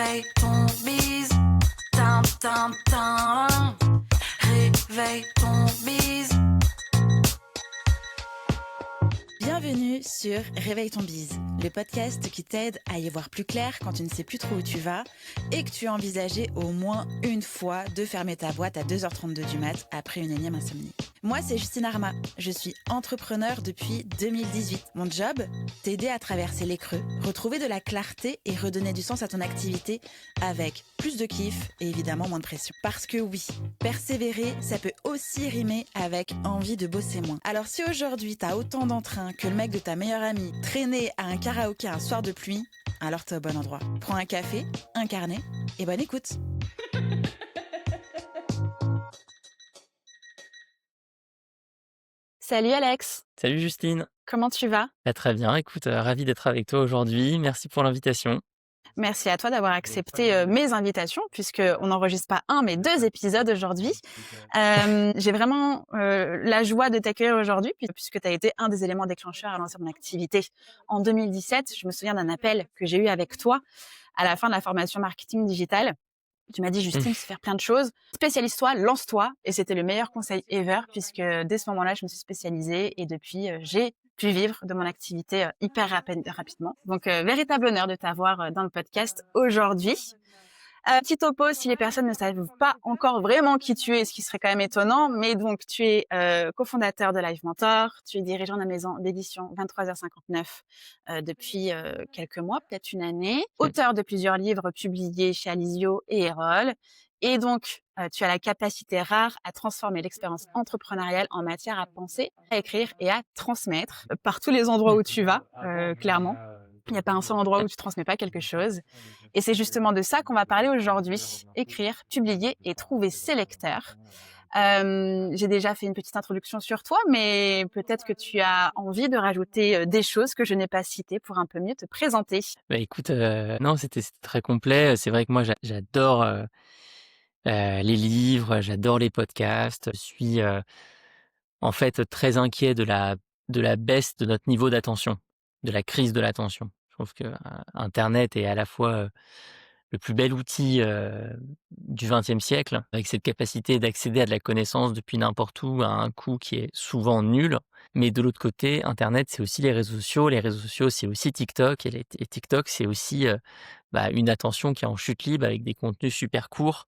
Réveille ton bise, tin, tin, tin. Réveille ton bise. Bienvenue sur Réveille ton bise, le podcast qui t'aide à y voir plus clair quand tu ne sais plus trop où tu vas et que tu as envisagé au moins une fois de fermer ta boîte à 2h32 du mat après une énième insomnie. Moi, c'est Justine Arma, je suis entrepreneur depuis 2018. Mon job, t'aider à traverser les creux, retrouver de la clarté et redonner du sens à ton activité avec plus de kiff et évidemment moins de pression. Parce que oui, persévérer, ça peut aussi rimer avec envie de bosser moins. Alors si aujourd'hui t'as autant d'entrain que le mec de ta meilleure amie traîner à un karaoké un soir de pluie, alors t'es au bon endroit. Prends un café, un carnet et bonne écoute. Salut Alex, Salut Justine. comment tu vas ? Très bien, écoute, ravi d'être avec toi aujourd'hui. Merci pour l'invitation. Merci à toi d'avoir accepté mes invitations, puisqu'on n'enregistre pas un, mais 2 épisodes aujourd'hui. J'ai vraiment la joie de t'accueillir aujourd'hui, puisque tu as été un des éléments déclencheurs à lancer mon activité. En 2017, je me souviens d'un appel que j'ai eu avec toi à la fin de la formation marketing digital. Tu m'as dit, Justine, tu sais faire plein de choses. Spécialise-toi, lance-toi. Et c'était le meilleur conseil ever, puisque dès ce moment-là, je me suis spécialisée et depuis, j'ai pu vivre de mon activité hyper rapidement. Donc, véritable honneur de t'avoir dans le podcast aujourd'hui. Petit topo, si les personnes ne savent pas encore vraiment qui tu es, ce qui serait quand même étonnant, mais donc tu es cofondateur de Live Mentor, tu es dirigeant de la maison d'édition 23h59 depuis quelques mois, peut-être une année, auteur de plusieurs livres publiés chez Alizio et Erol, et donc tu as la capacité rare à transformer l'expérience entrepreneuriale en matière à penser, à écrire et à transmettre par tous les endroits où tu vas, clairement. Il n'y a pas un seul endroit où tu transmets pas quelque chose. Et c'est justement de ça qu'on va parler aujourd'hui. Écrire, publier et trouver ses lecteurs. J'ai déjà fait une petite introduction sur toi, mais peut-être que tu as envie de rajouter des choses que je n'ai pas citées pour un peu mieux te présenter. Bah, écoute, non, c'était très complet. C'est vrai que moi j'adore, les livres, j'adore les podcasts. Je suis, en fait, très inquiet de la baisse de notre niveau d'attention, de la crise de l'attention. Je trouve que, internet est à la fois, le plus bel outil, du XXe siècle, avec cette capacité d'accéder à de la connaissance depuis n'importe où à un coût qui est souvent nul. Mais de l'autre côté, internet, c'est aussi les réseaux sociaux. Les réseaux sociaux, c'est aussi TikTok et TikTok, c'est aussi, une attention qui est en chute libre avec des contenus super courts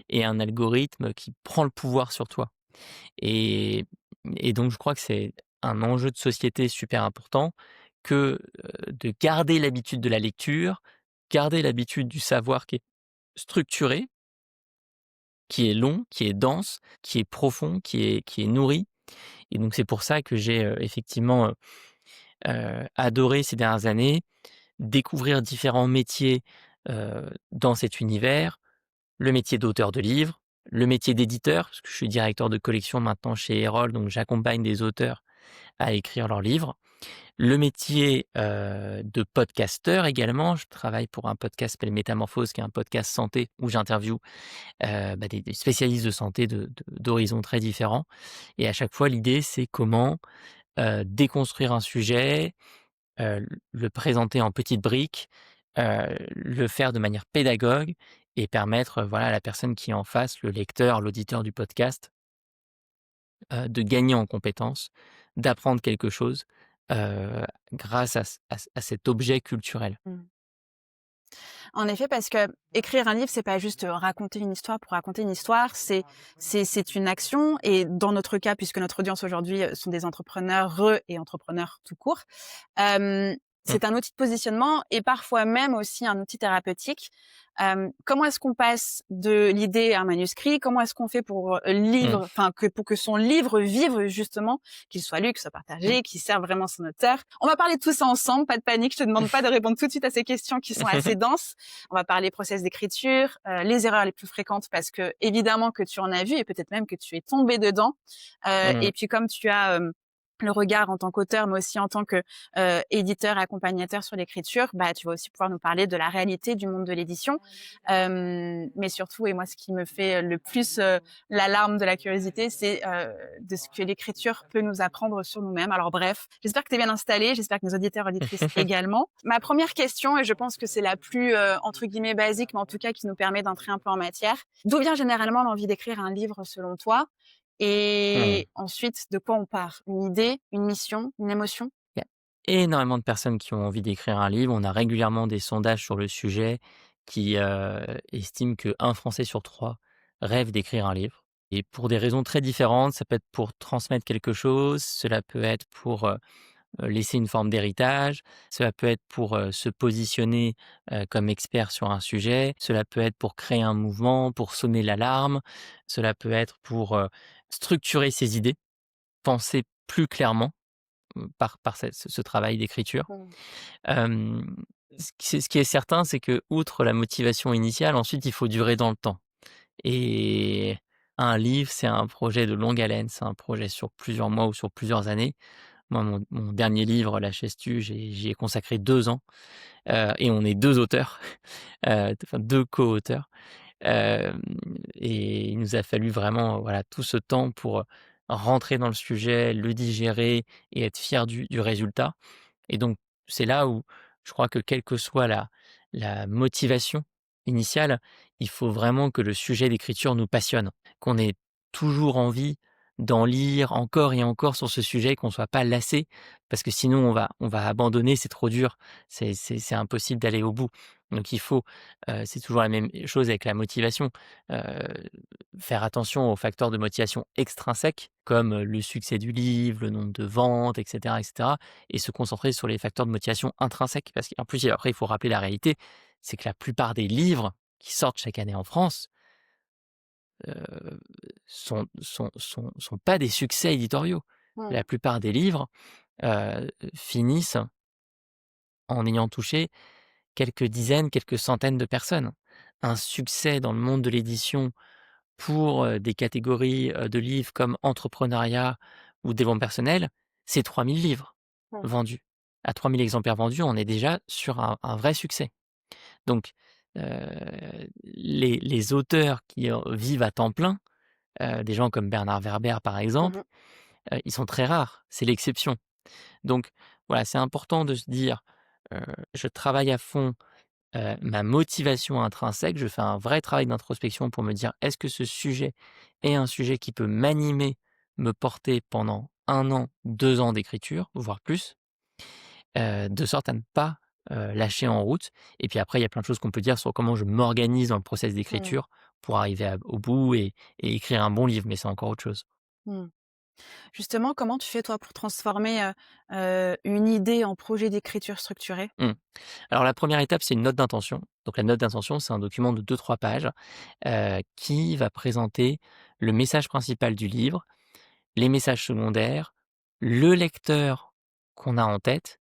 et un algorithme qui prend le pouvoir sur toi. Et donc je crois que c'est un enjeu de société super important que, de garder l'habitude de la lecture, garder l'habitude du savoir qui est structuré, qui est long, qui est dense, qui est profond, qui est nourri. Et donc c'est pour ça que j'ai, effectivement, adoré ces dernières années découvrir différents métiers, dans cet univers. Le métier d'auteur de livres, le métier d'éditeur, parce que je suis directeur de collection maintenant chez Erol, donc j'accompagne des auteurs à écrire leurs livres. Le métier, de podcasteur également. Je travaille pour un podcast qui s'appelle Métamorphose, qui est un podcast santé où j'interviewe, des spécialistes de santé d'horizons très différents. Et à chaque fois, l'idée, c'est comment, déconstruire un sujet, le présenter en petites briques, le faire de manière pédagogue et permettre, voilà, à la personne qui est en face, le lecteur, l'auditeur du podcast, de gagner en compétences, d'apprendre quelque chose, grâce à cet objet culturel. En effet, parce que écrire un livre, c'est pas juste raconter une histoire pour raconter une histoire, c'est une action. Et dans notre cas, puisque notre audience aujourd'hui sont des entrepreneurs et entrepreneurs tout court, Mmh. c'est un outil de positionnement et parfois même aussi un outil thérapeutique. Comment est-ce qu'on passe de l'idée à un manuscrit? Comment est-ce qu'on fait pour Mmh. pour que son livre vive justement, qu'il soit lu, qu'il soit Mmh. partagé, qu'il serve vraiment son auteur? On va parler de tout ça ensemble, pas de panique. Je te demande pas de répondre tout de suite à ces questions qui sont assez denses. On va parler process d'écriture, les erreurs les plus fréquentes parce que évidemment que tu en as vu et peut-être même que tu es tombé dedans. Mmh. Et puis comme tu as le regard en tant qu'auteur, mais aussi en tant que éditeur, accompagnateur sur l'écriture, bah, tu vas aussi pouvoir nous parler de la réalité du monde de l'édition. Mais surtout, et moi, ce qui me fait le plus l'alarme de la curiosité, c'est de ce que l'écriture peut nous apprendre sur nous-mêmes. Alors bref, j'espère que tu es bien installé, j'espère que nos auditeurs auditrices également. Ma première question, et je pense que c'est la plus entre guillemets basique, mais en tout cas qui nous permet d'entrer un peu en matière. D'où vient généralement l'envie d'écrire un livre selon toi? Mmh. Et ensuite, de quoi on part? Une idée, une mission, une émotion? Il y a énormément de personnes qui ont envie d'écrire un livre. On a régulièrement des sondages sur le sujet qui, estiment qu'1 Français sur 3 rêve d'écrire un livre et pour des raisons très différentes. Ça peut être pour transmettre quelque chose, cela peut être pour, laisser une forme d'héritage, cela peut être pour, se positionner, comme expert sur un sujet, cela peut être pour créer un mouvement, pour sonner l'alarme, cela peut être pour, structurer ses idées, penser plus clairement, par ce travail d'écriture. Mmh. Ce qui est certain, c'est que outre la motivation initiale, ensuite il faut durer dans le temps et un livre, c'est un projet de longue haleine, c'est un projet sur plusieurs mois ou sur plusieurs années. Moi, mon dernier livre, La Chestu, j'y ai consacré 2 ans, et on est 2 auteurs, enfin 2 co-auteurs, hem et il nous a fallu vraiment, voilà, tout ce temps pour, rentrer dans le sujet, le digérer et être fier du résultat. Et donc, c'est là où je crois que quelle que soit la motivation initiale, il faut vraiment que le sujet d'écriture nous passionne, qu'on ait toujours envie d'en lire encore et encore sur ce sujet, qu'on soit pas lassé, parce que sinon on va abandonner, c'est trop dur, c'est impossible d'aller au bout. Donc il faut, c'est toujours la même chose avec la motivation, heu, faire attention aux facteurs de motivation extrinsèques comme, le succès du livre, le nombre de ventes et cetera, et se concentrer sur les facteurs de motivation intrinsèques. Parce qu'en plus, après, il faut rappeler la réalité, c'est que la plupart des livres qui sortent chaque année en France, heu, sont pas des succès éditoriaux. Mmh. La plupart des livres, finissent en ayant touché quelques dizaines, quelques centaines de personnes. Un succès dans le monde de l'édition pour, des catégories, de livres comme entrepreneuriat ou développement personnel, c'est 3 000 livres Mmh. vendus. À 3 000 exemplaires vendus, on est déjà sur un vrai succès. Donc, les auteurs qui, vivent à temps plein, des gens comme Bernard Werber par Mmh exemple, mh. ils sont très rares, c'est l'exception. Donc voilà, c'est important de se dire, heu: «Je travaille à fond, ma motivation intrinsèque, je fais un vrai travail d'introspection pour me dire: "Est-ce que ce sujet est un sujet qui peut m'animer, me porter pendant 1 an, 2 ans d'écriture, voire plus?" De sorte à ne pas, lâcher en route. Et puis après, il y a plein de choses qu'on peut dire sur comment je m'organise dans le process Mmh. d'écriture pour arriver au bout et écrire un bon livre, mais c'est encore autre chose. Mmh. Justement, comment tu fais toi pour transformer, une idée en projet d'écriture structuré? Mmh. Alors la première étape, c'est une note d'intention. Donc la note d'intention, c'est un document de 2-3 pages, qui va présenter le message principal du livre, les messages secondaires, le lecteur qu'on a en tête,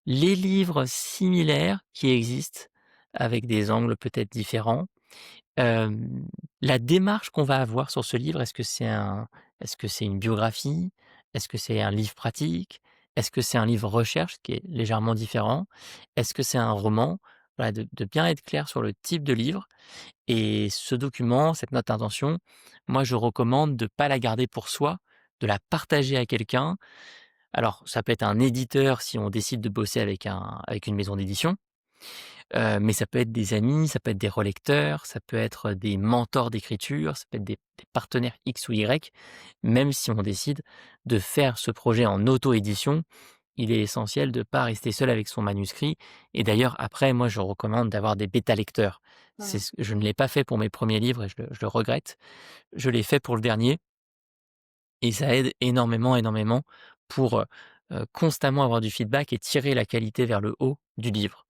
les livres similaires qui existent avec des angles peut-être différents, hem, la démarche qu'on va avoir sur ce livre. Est-ce que c'est une biographie? Est-ce que c'est un livre pratique? Est-ce que c'est un livre recherche qui est légèrement différent? Est-ce que c'est un roman? Voilà, de bien être clair sur le type de livre. Et ce document, cette note d'intention, moi je recommande de pas la garder pour soi, de la partager à quelqu'un. Alors ça peut être un éditeur si on décide de bosser avec une maison d'édition, mais ça peut être des amis, ça peut être des relecteurs, ça peut être des mentors d'écriture, ça peut être des partenaires X ou Y. Même si on décide de faire ce projet en auto-édition, il est essentiel de ne pas rester seul avec son manuscrit. Et d'ailleurs après, moi je recommande d'avoir des bêta lecteurs. Mmh. Je ne l'ai pas fait pour mes premiers livres et je le regrette. Je l'ai fait pour le dernier et ça aide énormément, énormément pour, constamment avoir du feedback et tirer la qualité vers le haut du livre.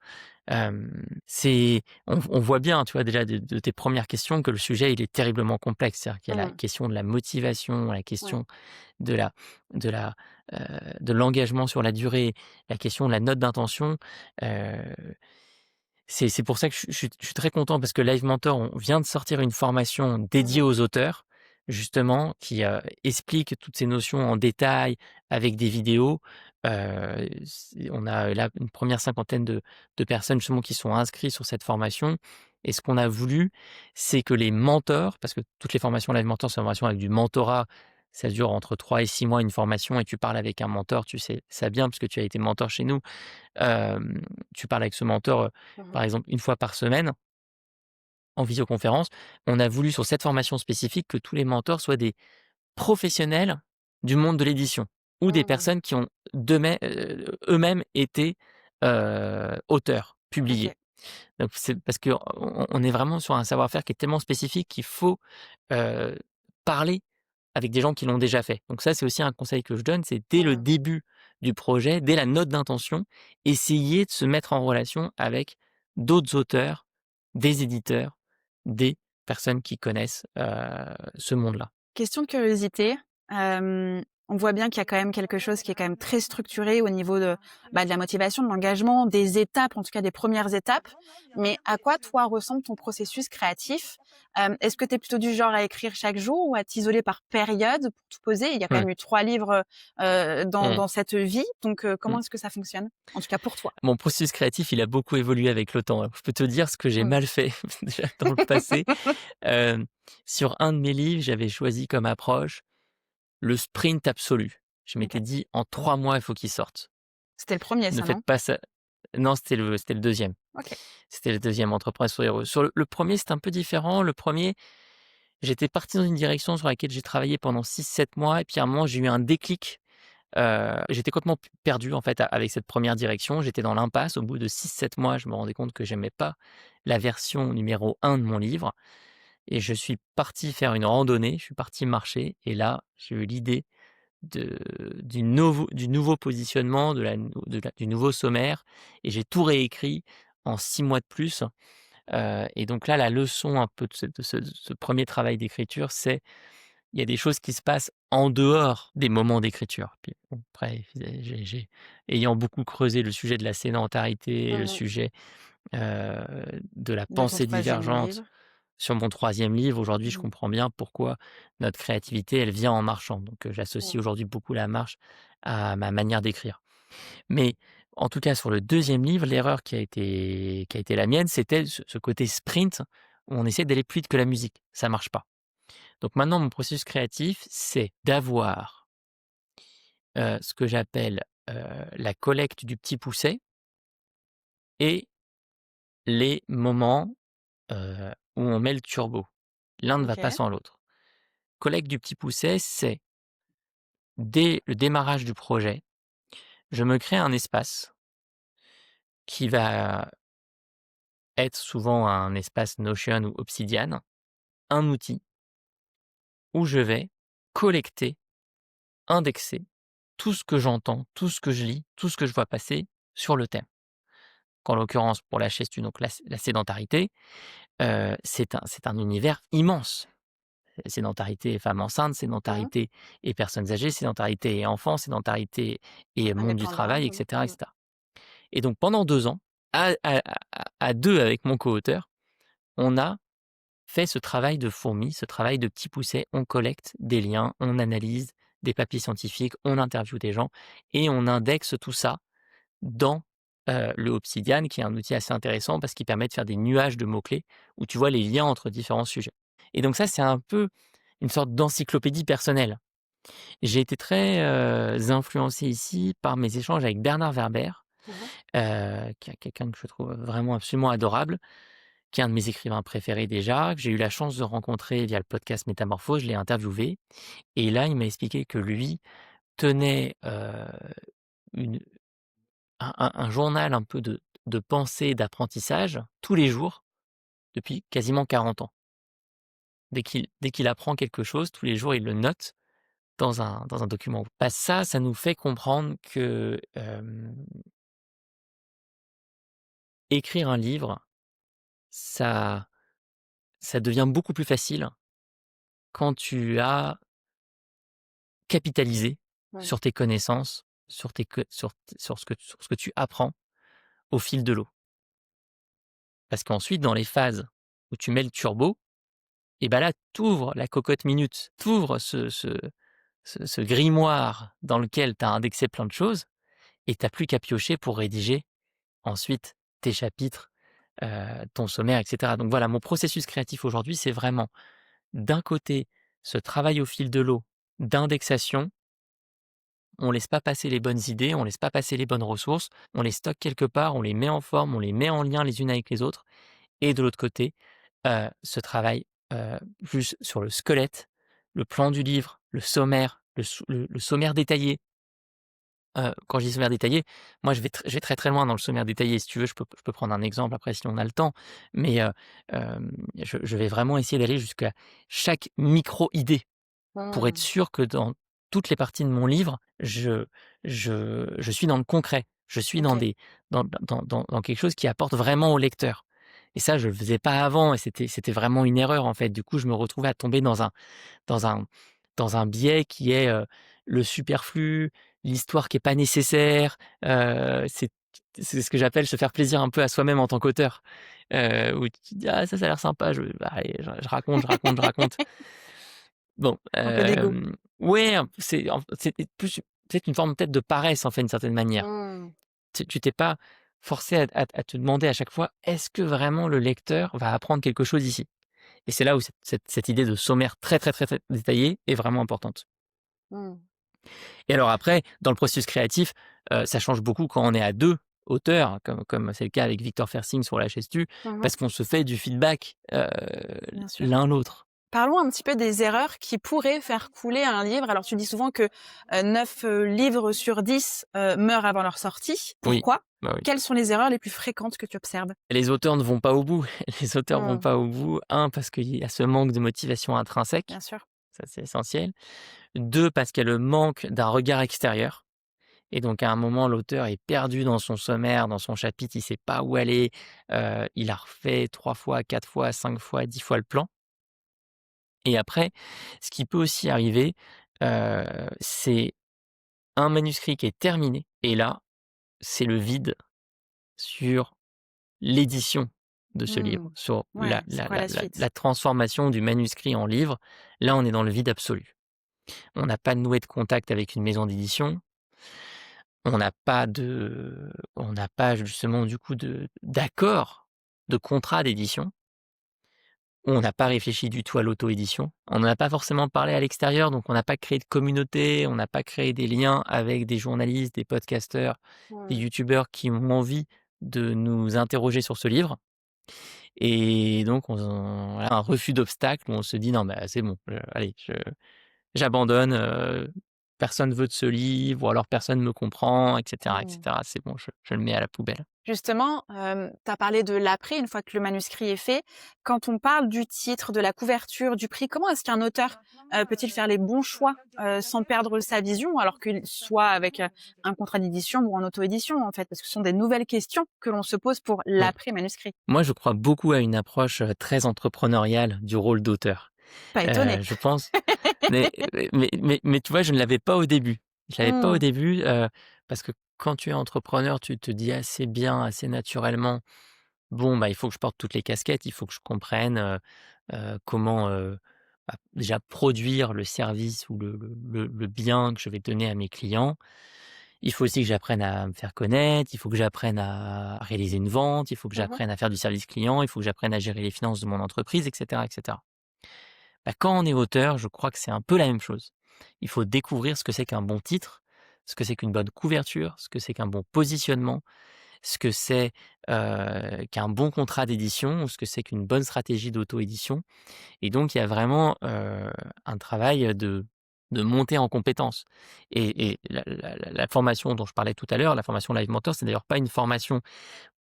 C'est on voit bien, tu vois, déjà de tes premières questions que le sujet, il est terriblement complexe. C'est-à-dire qu'il y a la Mmh. question de la motivation, la Ouais. question de la de la, de l'engagement sur la durée, la question de la note d'intention. Heu, c'est pour ça que je suis très content parce que Live Mentor, on vient de sortir une formation dédiée Mmh. aux auteurs. justement, qui explique toutes ces notions en détail avec des vidéos. On a là une première cinquantaine de personnes justement qui sont inscrits sur cette formation. Et ce qu'on a voulu, c'est que les mentors, parce que toutes les formations Live Mentor, c'est une formation avec du mentorat, ça dure entre 3 et 6 mois une formation et tu parles avec un mentor, tu sais ça bien parce que tu as été mentor chez nous. Tu parles avec ce mentor, Mmh. par exemple une fois par semaine en visioconférence. On a voulu sur cette formation spécifique que tous les mentors soient des professionnels du monde de l'édition ou des Mmh. personnes qui ont eux-mêmes été, auteurs, OK. publiés. Donc c'est parce qu'on est vraiment sur un savoir-faire qui est tellement spécifique qu'il faut, heu, parler avec des gens qui l'ont déjà fait. Donc ça, c'est aussi un conseil que je donne, c'est dès le Mmh. début du projet, dès la note d'intention, essayer de se mettre en relation avec d'autres auteurs, des éditeurs, des personnes qui connaissent, ce monde-là. Question de curiosité, on voit bien qu'il y a quand même quelque chose qui est quand même très structuré au niveau de la motivation, de l'engagement, des étapes, en tout cas des premières étapes. Mais à quoi toi ressemble ton processus créatif? Est-ce que tu es plutôt du genre à écrire chaque jour ou à t'isoler par période pour tout poser? Il y a quand Mmh, même eu 3 livres, dans mmh, cette vie, donc comment mmh. est-ce que ça fonctionne? En tout cas pour toi? Mon processus créatif, il a beaucoup évolué avec le temps. Alors je peux te dire ce que j'ai Mmh. mal fait déjà dans le passé. Hem, sur un de mes livres, j'avais choisi comme approche le sprint absolu. Je OK. m'étais dit: «En 3 mois, il faut qu'il sorte. C'était le premier, Ne ça, faites non? pas ça». Non, c'était le 2e. OK. C'était le 2e, Entreprendre et sourire heureux. Sur le 1er, c'était un peu différent. Le premier, j'étais parti dans une direction sur laquelle j'ai travaillé pendant 6-7 mois et puis à un moment, j'ai eu un déclic. J'étais complètement perdu en fait avec cette première direction. J'étais dans l'impasse. Au bout de 6-7 mois, je me rendais compte que j'aimais pas la version numéro 1 de mon livre et je suis parti faire une randonnée, je suis parti marcher et là, j'ai eu l'idée de du nouveau positionnement, du nouveau sommaire et j'ai tout réécrit en 6 mois de plus. Et donc là, la leçon un peu de ce 1er travail d'écriture, c'est il y a des choses qui se passent en dehors des moments d'écriture. Puis bon, après, ayant beaucoup creusé le sujet de la sédentarité, le Mmh. sujet, heu, de la De ton pensée 3e divergente livre. sur mon 3e livre, aujourd'hui, je Mmh. comprends bien pourquoi notre créativité, elle vient en marchant. Donc, Mmh. j'associe aujourd'hui beaucoup la marche à ma manière d'écrire. Mais en tout cas, sur le 2e livre, l'erreur qui a été la mienne, c'était ce côté sprint où on essaie d'aller plus vite que la musique. Ça marche pas. Donc maintenant, mon processus créatif, c'est d'avoir, ce que j'appelle, la collecte du petit poucet et les moments, où on met le turbo. L'un ne va pas OK. sans l'autre. Collecte du petit poucet, c'est dès le démarrage du projet, je me crée un espace qui va être souvent un espace Notion ou Obsidian, un outil où je vais collecter, indexer tout ce que j'entends, tout ce que je lis, tout ce que je vois passer sur le thème. Qu'en l'occurrence, pour la chaise, donc la sédentarité, c'est un univers immense. Sédentarité et femmes enceintes, Mmh. sédentarité et personnes âgées, sédentarité et enfants, sédentarité et monde du Indépendant. travail, et Mmh. cetera, et Mmh. cetera. Et donc pendant 2 ans, à 2 avec mon coauteur, on a fait ce travail de fourmi, ce travail de petit pousset. On collecte des liens, on analyse des papiers scientifiques, on interviewe des gens et on indexe tout ça dans, le Obsidian, qui est un outil assez intéressant parce qu'il permet de faire des nuages de mots-clés où tu vois les liens entre différents sujets. Et donc ça, c'est un peu une sorte d'encyclopédie personnelle. J'ai été très, influencé ici par mes échanges avec Bernard Werber, Mmh. qui est quelqu'un que je trouve vraiment absolument adorable, qui est un de mes écrivains préférés déjà, que j'ai eu la chance de rencontrer via le podcast Métamorphose. Je l'ai interviewé et là, il m'a expliqué que lui tenait, une un journal un peu de pensée et d'apprentissage tous les jours depuis quasiment 40 ans. Dès qu'il apprend quelque chose, tous les jours, il le note dans un document. Bah, ça nous fait comprendre que, écrire un livre, ça ça devient beaucoup plus facile quand tu as capitalisé Ouais. sur tes connaissances, sur tes que sur ce que tu apprends au fil de l'eau. Parce qu'ensuite, dans les phases où tu mets le turbo, Et bah là, tu ouvres la cocotte minute, tu ouvres ce grimoire dans lequel tu as indexé plein de choses et tu plus qu'à piocher pour rédiger ensuite tes chapitres, ton sommaire et cetera. Donc voilà, mon processus créatif aujourd'hui, c'est vraiment d'un côté ce travail au fil de l'eau d'indexation. On laisse pas passer les bonnes idées, on laisse pas passer les bonnes ressources, on les stocke quelque part, on les met en forme, on les met en lien les unes avec les autres. Et de l'autre côté, ce travail, plus sur le squelette, le plan du livre, le sommaire, le sommaire détaillé. Quand je dis sommaire détaillé, moi je vais très, très loin dans le sommaire détaillé. Si tu veux, je peux prendre un exemple après si on a le temps. Mais, je vais vraiment essayer d'aller jusqu'à chaque micro-idée pour être Mmh. sûr que dans toutes les parties de mon livre, je suis dans le concret. Je suis dans OK. des dans quelque chose qui apporte vraiment au lecteur. Et ça, je le faisais pas avant et c'était vraiment une erreur, en fait. Du coup, je me retrouvais à tomber dans un dans un biais qui est, le superflu, l'histoire qui est pas nécessaire, c'est ce que j'appelle se faire plaisir un peu à soi-même en tant qu'auteur, où tu te dis: «Ah ça a l'air sympa, bah, allez, je raconte, je raconte, je raconte». Bon, Un peu d'ego. ouais, c'était plus peut-être une forme peut-être de paresse, en fait, d'une certaine manière. Mmh. Tu t'es pas forcé à te demander à chaque fois: «Est-ce que vraiment le lecteur va apprendre quelque chose ici?» Et c'est là où cette idée de sommaire très, très, très, très détaillé est vraiment importante. Mmh. Et alors après, dans le processus créatif, ça change beaucoup quand on est à 2 auteurs, comme c'est le cas avec Victor Fersing sur La Chaise Tue, Mmh. parce qu'on se fait du feedback, Bien sûr. l'un l'autre. Parlons un petit peu des erreurs qui pourraient faire couler un livre. Alors tu dis souvent que, 9, livres sur 10, meurent avant leur sortie. Oui, Pourquoi? bah, oui. Quelles sont les erreurs les plus fréquentes que tu observes? Les auteurs ne vont pas au bout. Les auteurs vont Mmh. pas au bout, parce qu'il y a ce manque de motivation Bien intrinsèque, sûr. ça c'est essentiel. 2 parce qu'il y a le manque d'un regard extérieur et donc à un moment l'auteur est perdu dans son sommaire, dans son chapitre, il sait pas où aller, il a refait 3 fois, 4 fois, 5 fois, 10 fois le plan et après, ce qui peut aussi arriver, c'est un manuscrit qui est terminé et là, c'est le vide sur l'édition de ce livre, Mmh. sur la Ouais, c'est la quoi la la la suite? la transformation du manuscrit en livre. Là, on est dans le vide absolu. On n'a pas noué de contact avec une maison d'édition. On n'a pas justement du coup d'accord, de contrat d'édition. On n'a pas réfléchi du tout à l'auto-édition. On n'en a pas forcément parlé à l'extérieur, donc on n'a pas créé de communauté, on n'a pas créé des liens avec des journalistes, des podcasteurs, des Mmh. youtubeurs qui ont envie de nous interroger sur ce livre. Et donc voilà, un refus d'obstacle où on se dit: «Non, bah, c'est bon, allez, j'abandonne, personne veut de ce livre ou alors personne me comprend et cetera et Mmh. cetera. C'est bon, je le mets à la poubelle». Justement, tu as parlé de l'après, une fois que le manuscrit est fait. Quand on parle du titre, de la couverture, du prix, comment est-ce qu'un auteur, peut-il faire les bons choix, sans perdre sa vision, alors qu'il soit avec, un contrat d'édition ou en auto-édition, en fait? Parce que ce sont des nouvelles questions que l'on se pose pour Ouais. l'après-manuscrit. Moi, je crois beaucoup à une approche, très entrepreneuriale du rôle d'auteur. Pas étonné. Je pense mais mais tu vois, je ne l'avais pas au début. Je l'avais pas au Mmh. début, parce que quand tu es entrepreneur, tu te dis assez bien, assez naturellement: «Bon, bah, il faut que je porte toutes les casquettes, il faut que je comprenne, comment, bah, déjà produire le service ou le bien que je vais donner à mes clients. Il faut aussi que j'apprenne à me faire connaître, il faut que j'apprenne à réaliser une vente, il faut que Mmh. j'apprenne à faire du service client, il faut que j'apprenne à gérer les finances de mon entreprise et cetera et cetera». Bah, quand on est auteur, je crois que c'est un peu la même chose. Il faut découvrir ce que c'est qu'un bon titre, ce que c'est qu'une bonne couverture, ce que c'est qu'un bon positionnement, ce que c'est, qu'un bon contrat d'édition ou ce que c'est qu'une bonne stratégie d'auto-édition. Et donc il y a vraiment, un travail, de montée en compétences et la formation dont je parlais tout à l'heure, la formation Live Mentor, c'est d'ailleurs pas une formation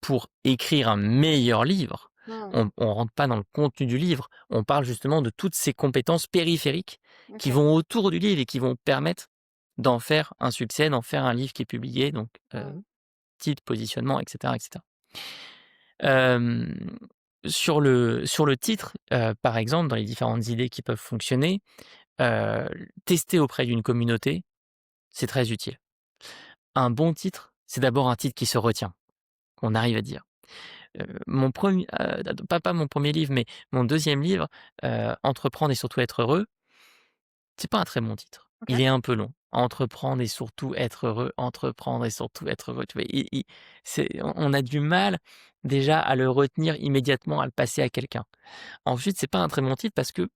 pour écrire un meilleur livre. Mmh. On rentre pas dans le contenu du livre, on parle justement de toutes ces compétences périphériques qui OK. vont autour du livre et qui vont permettre d'en faire un succès, d'en faire un livre qui est publié donc Mmh. titre, positionnement et cetera et cetera. Hem, sur le titre, par exemple, dans les différentes idées qui peuvent fonctionner, tester auprès d'une communauté, c'est très utile. Un bon titre, c'est d'abord un titre qui se retient, qu'on arrive à dire. mon premier, pas mon premier livre, mais mon deuxième livre, Entreprendre et surtout être heureux, c'est pas un très bon titre. OK. Il est un peu long. Entreprendre et surtout être heureux, entreprendre et surtout être heureux, tu vois? Il c'est on a du mal déjà à le retenir immédiatement, à le passer à quelqu'un. Ensuite, c'est pas un très bon titre parce qu'on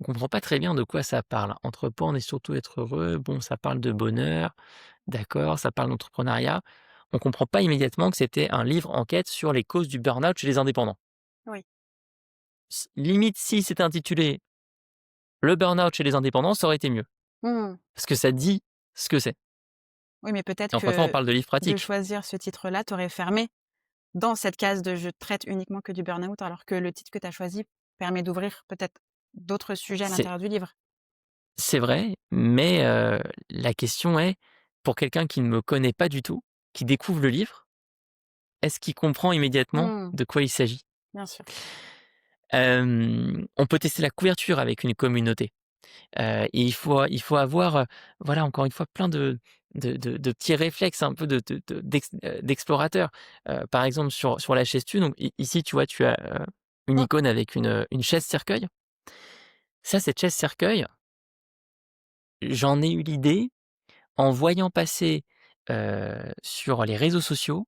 comprend pas très bien de quoi ça parle. Entreprendre et surtout être heureux, bon, ça parle de bonheur, d'accord, ça parle d'entrepreneuriat. On comprend pas immédiatement que c'était un livre enquête sur les causes du burn-out chez les indépendants. Oui. Limite, si c'était intitulé «Le burn-out chez les indépendants», ça aurait été mieux. Mmh. Parce que ça dit ce que c'est. Oui, mais peut-être Et encore une fois, on que parle de livres de pratiques. choisir ce titre-là t'aurait fermé dans cette case de «Je traite uniquement que du burn-out», alors que le titre que tu as choisi permet d'ouvrir peut-être d'autres sujets à C'est l'intérieur du livre. c'est vrai, mais la question est, pour quelqu'un qui ne me connaît pas du tout, qui découvre le livre, est-ce qu'il comprend immédiatement Mmh, de quoi il s'agit? bien sûr. On peut tester la couverture avec une communauté, et il faut avoir, voilà, encore une fois, plein de petits réflexes un peu d'explorateur. Par exemple, sur la chaise-tu, donc ici, tu vois, tu as, une Mmh. icône avec une chaise cercueil. Ça, cette chaise cercueil, j'en ai eu l'idée en voyant passer, sur les réseaux sociaux,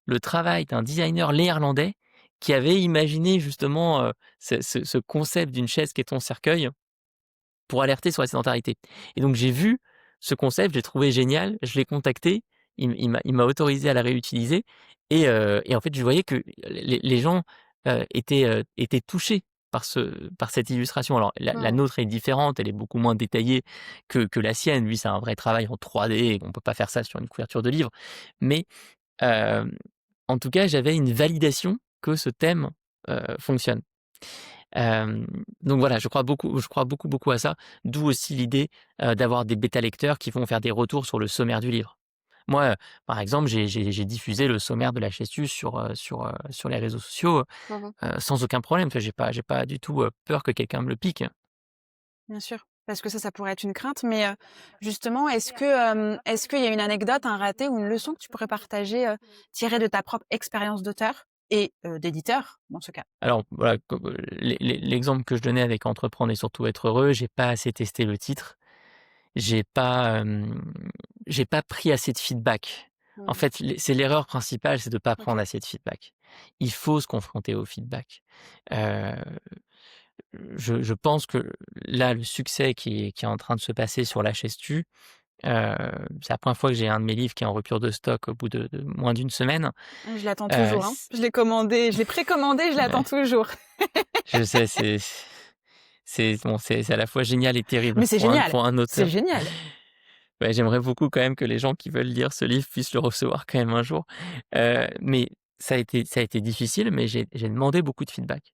le travail d'un designer néerlandais qui avait imaginé justement, ce concept d'une chaise qui est ton cercueil pour alerter sur la sédentarité. Et donc j'ai vu ce concept, je l'ai trouvé génial, je l'ai contacté, il m'a autorisé à la réutiliser et en fait, je voyais que les gens, étaient touchés par cette illustration. Alors la Mmh. nôtre est différente, elle est beaucoup moins détaillée que la sienne. Lui, c'est un vrai travail en 3D et on peut pas faire ça sur une couverture de livre. Mais, hem, en tout cas, j'avais une validation que ce thème, fonctionne. Hem, donc voilà, je crois beaucoup, beaucoup à ça, d'où aussi l'idée, d'avoir des bêta lecteurs qui vont faire des retours sur le sommaire du livre. Moi, par exemple, j'ai diffusé le sommaire de la Chestu sur les réseaux sociaux, Mmh. sans aucun problème. Tu vois, j'ai pas du tout, peur que quelqu'un me le pique. Bien sûr, parce que ça pourrait être une crainte, mais justement, est-ce qu'il y a une anecdote, un raté ou une leçon que tu pourrais partager, tirée de ta propre expérience d'auteur et d'éditeur, dans ce cas? Alors voilà, comme, l'exemple que je donnais avec entreprendre et surtout être heureux, j'ai pas assez testé le titre. J'ai pas, j'ai pas pris assez de feedback. En Mmh. fait, c'est l'erreur principale, c'est de pas prendre OK. assez de feedback. Il faut se confronter au feedback. Heu, je pense que là, le succès qui est en train de se passer sur la chaise tue, c'est la première fois que j'ai un de mes livres qui est en rupture de stock au bout de moins d'une semaine. Je l'attends toujours, hein. C Je l'ai commandé, je l'ai précommandé, je l'attends toujours. je sais, c'est bon, c'est à la fois génial et terrible Mais c'est pour un génial, pour un c'est auteur. génial. Ouais, j'aimerais beaucoup quand même que les gens qui veulent lire ce livre puissent le recevoir quand même un jour. Mais ça a été difficile, mais j'ai demandé beaucoup de feedback.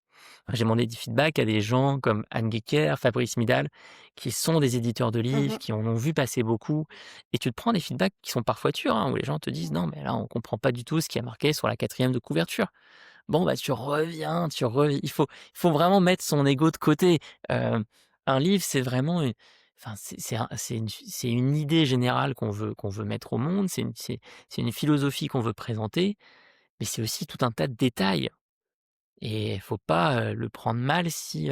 J'ai demandé du feedback à des gens comme Anne Guéquer, Fabrice Midal, qui sont des éditeurs de livres, Mmh. qui en ont vu passer beaucoup et tu te prends des feedbacks qui sont parfois durs, hein, où les gens te disent: «Non, mais là, on comprend pas du tout ce qui est marqué sur la quatrième de couverture». Bon, bah, il faut vraiment mettre son ego de côté. Hem, un livre, c'est vraiment enfin, c'est une idée générale qu'on veut mettre au monde, c'est une philosophie qu'on veut présenter, mais c'est aussi tout un tas de détails et il faut pas, le prendre mal si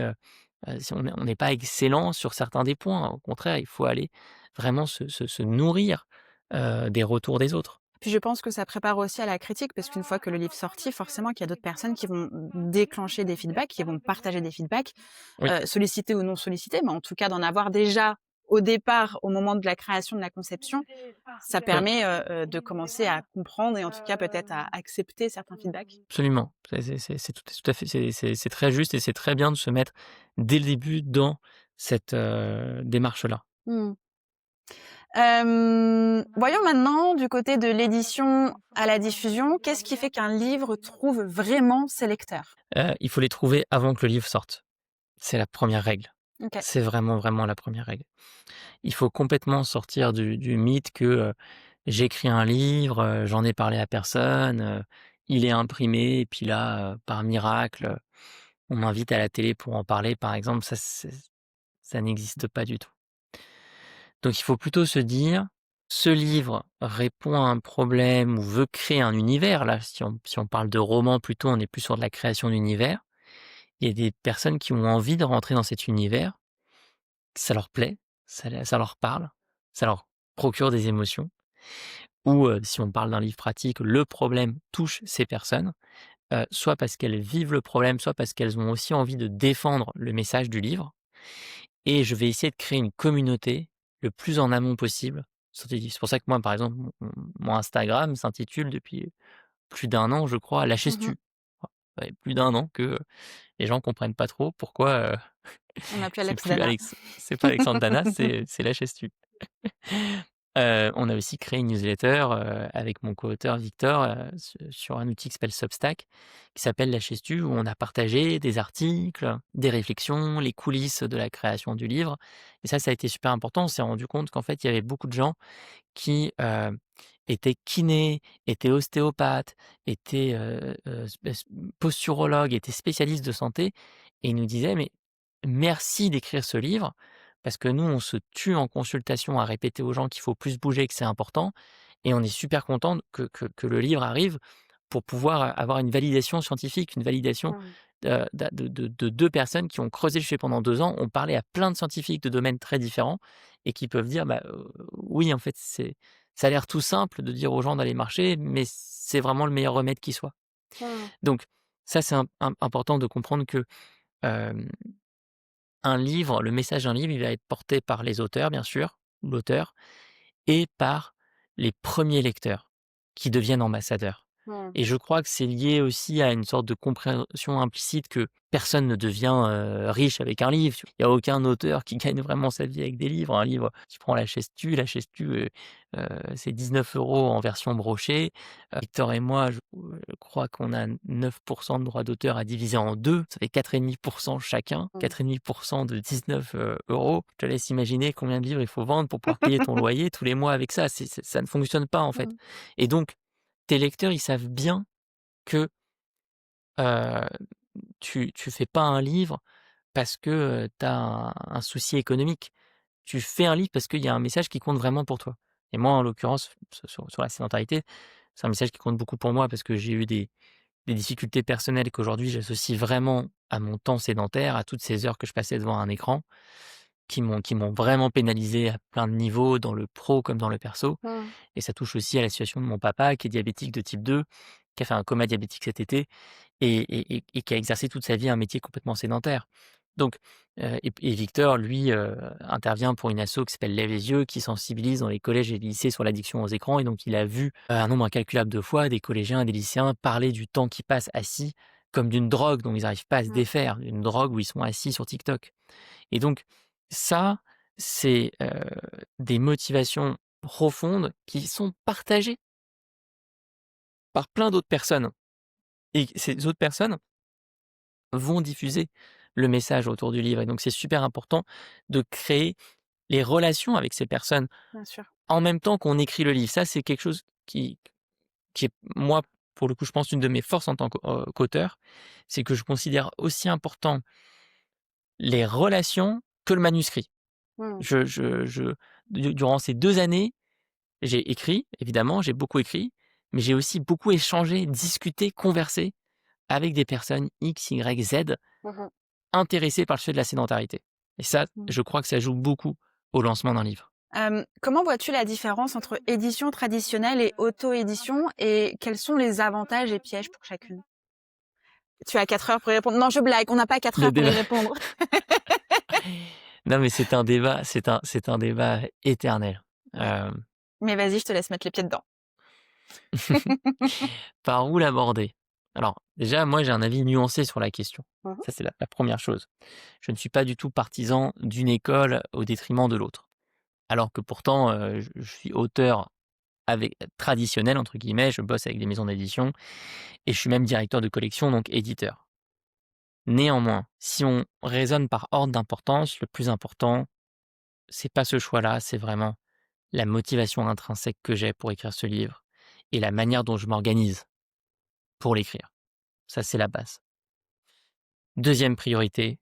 on n'est pas excellent sur certains des points. Au contraire, il faut aller vraiment se nourrir, des retours des autres. Puis je pense que ça prépare aussi à la critique, parce qu'une fois que le livre sorti, forcément qu'il y a d'autres personnes qui vont déclencher des feedbacks, qui vont partager des feedbacks, Oui, sollicités ou non sollicités, mais en tout cas d'en avoir déjà au départ, au moment de la création, de la conception, ça oui. permet, de commencer à comprendre et en tout cas peut-être à accepter certains feedbacks. Absolument, c'est tout à fait c'est très juste et c'est très bien de se mettre dès le début dans cette, démarche-là. Mmh. Voyons maintenant du côté de l'édition à la diffusion, qu'est-ce qui fait qu'un livre trouve vraiment ses lecteurs? Il faut les trouver avant que le livre sorte. C'est la première règle. OK. C'est vraiment, vraiment la première règle. Il faut complètement sortir du mythe que, j'écris un livre, j'en ai parlé à personne, il est imprimé et puis là, par miracle, on m'invite à la télé pour en parler, par exemple, ça n'existe pas du tout. Donc il faut plutôt se dire ce livre répond à un problème ou veut créer un univers, là, si on parle de roman plutôt, on est plus sur de la création d'univers. Il y a des personnes qui ont envie de rentrer dans cet univers, ça leur plaît, ça leur parle, ça leur procure des émotions. Ou, si on parle d'un livre pratique, le problème touche ces personnes, soit parce qu'elles vivent le problème, soit parce qu'elles ont aussi envie de défendre le message du livre. Et je vais essayer de créer une communauté le plus en amont possible sur tes livres. C'est pour ça que moi, par exemple, mon Instagram s'intitule depuis plus d'un an, je crois, Mmh. «Lâches-tu?». Ouais, plus d'un an que, les gens comprennent pas trop pourquoi, On n'a plus c'est Alex plus Dana. c'est pas Alexandre Dana, c'est «Lâches-tu?». On a aussi créé une newsletter, avec mon coauteur Victor, sur un outil qui s'appelle Substack, qui s'appelle La Chestu, où on a partagé des articles, des réflexions, les coulisses de la création du livre et ça a été super important. On s'est rendu compte qu'en fait, il y avait beaucoup de gens qui, étaient kinés, étaient ostéopathes, étaient, posturologues, étaient spécialistes de santé et ils nous disaient: «Mais merci d'écrire ce livre parce que nous, on se tue en consultation à répéter aux gens qu'il faut plus bouger, que c'est important et on est super content que le livre arrive pour pouvoir avoir une validation scientifique, une validation, Mmh. de 2 personnes qui ont creusé le sujet pendant 2 ans, ont parlé à plein de scientifiques de domaines très différents et qui peuvent dire: «Bah, oui, en fait, ça a l'air tout simple de dire aux gens d'aller marcher, mais c'est vraiment le meilleur remède qui soit». Mmh. Donc ça, c'est important de comprendre que, hem, un livre, le message d'un livre, il va être porté par les auteurs, bien sûr, ou l'auteur et par les premiers lecteurs qui deviennent ambassadeurs. Mmh. Et je crois que c'est lié aussi à une sorte de compréhension implicite que personne ne devient, riche avec un livre. Il y a aucun auteur qui gagne vraiment sa vie avec des livres. Un livre, tu prends la Chestu, c'est 19 € en version brochée. Victor et moi, je crois qu'on a 9 de droits d'auteur à diviser en 2, ça fait 4,5 chacun, Mmh. 4,5 de 19 €. Je te laisse imaginer combien de livres il faut vendre pour pouvoir payer ton loyer tous les mois avec ça. Ça ne fonctionne pas, en fait. Mmh. Et donc, tes lecteurs, ils savent bien que, heu, tu fais pas un livre parce que, tu as un souci économique. Tu fais un livre parce qu'il y a un message qui compte vraiment pour toi. Et moi, en l'occurrence, sur la sédentarité, c'est un message qui compte beaucoup pour moi parce que j'ai eu des difficultés personnelles qu'aujourd'hui j'associe vraiment à mon temps sédentaire, à toutes ces heures que je passais devant un écran, qui m'ont vraiment pénalisé à plein de niveaux, dans le pro comme dans le perso. Mmh. Et ça touche aussi à la situation de mon papa qui est diabétique de type 2, qui a fait un coma diabétique cet été et qui a exercé toute sa vie un métier complètement sédentaire. Donc, et Victor, lui, intervient pour une asso qui s'appelle Lève les yeux, qui sensibilise dans les collèges et les lycées sur l'addiction aux écrans et donc il a vu, un nombre incalculable de fois des collégiens et des lycéens parler du temps qu'ils passent assis comme d'une drogue dont ils n'arrivent pas à se Mmh. défaire, une drogue où ils sont assis sur TikTok. Et donc ça, c'est, des motivations profondes qui sont partagées par plein d'autres personnes et ces autres personnes vont diffuser le message autour du livre et donc c'est super important de créer les relations avec ces personnes Bien sûr. en même temps qu'on écrit le livre. Ça, c'est quelque chose qui est, moi, pour le coup, je pense, une de mes forces en tant qu'auteur, c'est que je considère aussi important les relations que le manuscrit. Mmh. Je durant ces 2 années, j'ai écrit, évidemment, j'ai beaucoup écrit, mais j'ai aussi beaucoup échangé, discuté, conversé avec des personnes X, Y, Z Mmh. intéressées par le sujet de la sédentarité. Et ça, Mmh. je crois que ça joue beaucoup au lancement d'un livre. Comment vois-tu la différence entre édition traditionnelle et auto-édition et quels sont les avantages et pièges pour chacune? Tu as 4 heures pour y répondre. Non, je blague, on n'a pas 4 Le heures pour y débat répondre. non, mais c'est un débat, c'est un débat éternel. Ouais. Hem, Mais vas-y, je te laisse mettre les pieds dedans. par où l'aborder? Alors, déjà, moi, j'ai un avis nuancé sur la question. Mmh mh. Ça, c'est la 1re chose. Je ne suis pas du tout partisan d'une école au détriment de l'autre. Alors que pourtant, je suis auteur avec «traditionnel» entre guillemets, je bosse avec des maisons d'édition et je suis même directeur de collection, donc éditeur. Néanmoins, si on raisonne par ordre d'importance, le plus important, c'est pas ce choix-là, c'est vraiment la motivation intrinsèque que j'ai pour écrire ce livre et la manière dont je m'organise pour l'écrire. Ça, c'est la base. 2e priorité,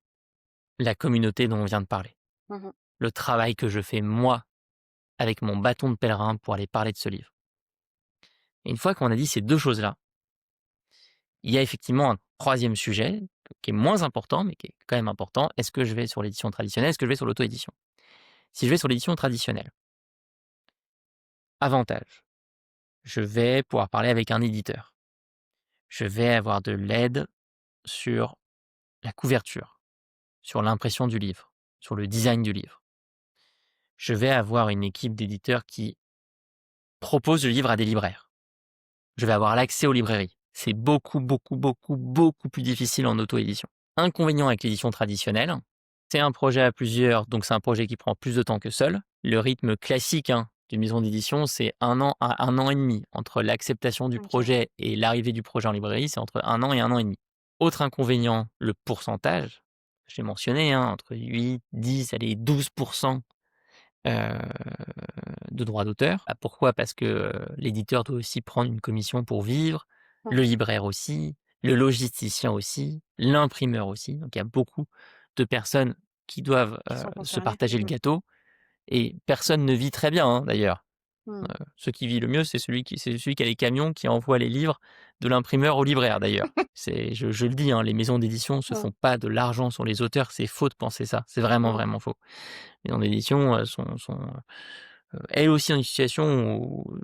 la communauté dont on vient de parler. Mmh. Le travail que je fais moi avec mon bâton de pèlerin pour aller parler de ce livre. Et une fois qu'on a dit ces 2 choses-là, il y a effectivement un 3e sujet qui est moins important, mais qui est quand même important. Est-ce que je vais sur l'édition traditionnelle? Est-ce que je vais sur l'auto-édition? Si je vais sur l'édition traditionnelle, avantage, je vais pouvoir parler avec un éditeur. Je vais avoir de l'aide sur la couverture, sur l'impression du livre, sur le design du livre. Je vais avoir une équipe d'éditeurs qui propose le livre à des libraires. Je vais avoir l'accès aux librairies. C'est beaucoup, beaucoup, beaucoup, beaucoup plus difficile en auto-édition. Inconvénient avec l'édition traditionnelle, c'est un projet à plusieurs, donc c'est un projet qui prend plus de temps que seul. Le rythme classique d'une maison d'édition, c'est 1 an à 1 an et demi. Entre l'acceptation du OK. projet et l'arrivée du projet en librairie, c'est entre 1 an et 1 an et demi. Autre inconvénient, le pourcentage. J'ai mentionné, entre 8, 10, allez 12% de droits d'auteur. Pourquoi? Parce que l'éditeur doit aussi prendre une commission pour vivre, le libraire aussi, le logisticien aussi, l'imprimeur aussi. Donc il y a beaucoup de personnes qui doivent Qui sont se concernés. partager le gâteau et personne ne vit très bien d'ailleurs. Mmh. Ce qui vit le mieux, c'est celui qui a les camions qui envoient les livres de l'imprimeur au libraire d'ailleurs. Je le dis, les maisons d'édition ne se font pas de l'argent sur les auteurs, c'est faux de penser ça. C'est vraiment, vraiment faux. Les maisons d'édition sont elles aussi dans une situation où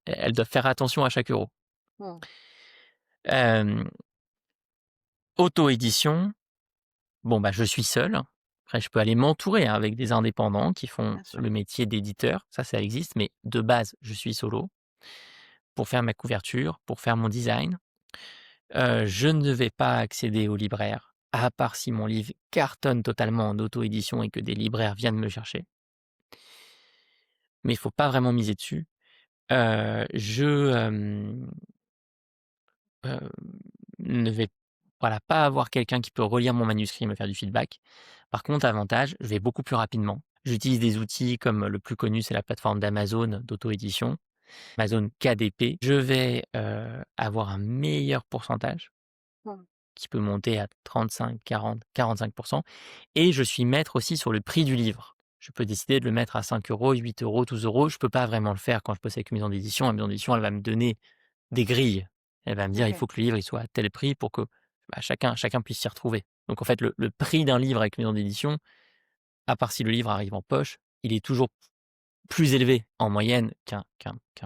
elles doivent faire attention à chaque euro. Mmh. Hem, Auto-édition, je suis seul. Après, je peux aller m'entourer avec des indépendants qui font Bien sûr. le métier d'éditeur, ça existe, mais de base, je suis solo pour faire ma couverture, pour faire mon design. Je ne vais pas accéder aux libraires, à part si mon livre cartonne totalement en auto-édition et que des libraires viennent me chercher. Mais il faut pas vraiment miser dessus. Je, ne vais pas avoir quelqu'un qui peut relire mon manuscrit et me faire du feedback. Par contre, avantage, je vais beaucoup plus rapidement. J'utilise des outils comme le plus connu, c'est la plateforme d'Amazon d'auto-édition, Amazon KDP. Je vais, avoir un meilleur pourcentage Mmh. qui peut monter à 35, 40, 45 et je suis maître aussi sur le prix du livre. Je peux décider de le mettre à 5 €, 8 €, 12 €. Je peux pas vraiment le faire quand je bosse avec une maison d'édition. La maison d'édition, elle va me donner des grilles. Elle va me dire: «Il OK. faut que le livre, il soit à tel prix pour que, chacun puisse s'y retrouver». Donc en fait, le prix d'un livre avec une maison d'édition, à part si le livre arrive en poche, il est toujours plus élevé en moyenne qu'un